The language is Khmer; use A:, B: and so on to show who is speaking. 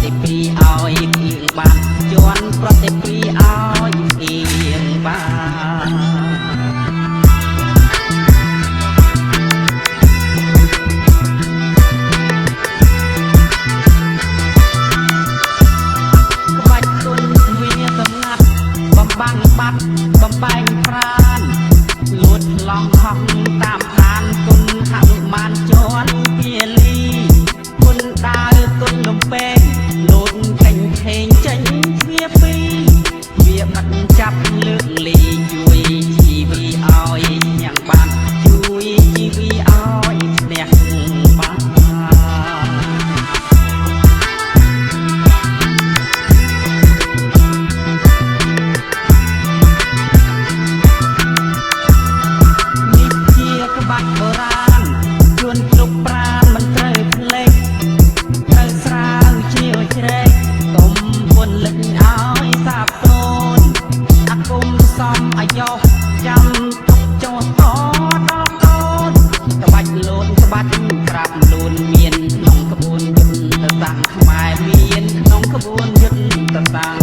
A: តិពីឲ្យអៀងបានជន់ប្រតិពីឲ្យអៀងបានក្បាច់គុណវាសំងាត់បំបាំងបាត់បំបែងប្រានលួចឡងហោះតាមឋានគុណហនុមានជន់ពាលីគុណដើរគុណលំពេងលូនចេញខេងចេញវាពីរវាបាត់ចាប់លើកលីជួយជីវីឲ្យយ៉ាងបានជួយជីវីឲ្យស្នះបានក្បាច់បុរាណជួនគ្រប់ប្រាណមិនត្រូវភ្លេចត្រូវស្រាវជាជ្រែកកុំពុនលិចឲ្យសាបសូនអាគុំសំអាយុចាំទុកចូលតដល់កូនក្បាច់លូនក្បាច់ក្រាបលូនមានក្នុងក្បួនយុទ្ធសាស្ត្រខ្មែរមានក្នុងក្បួនយុទ្ធសាស្ត្រ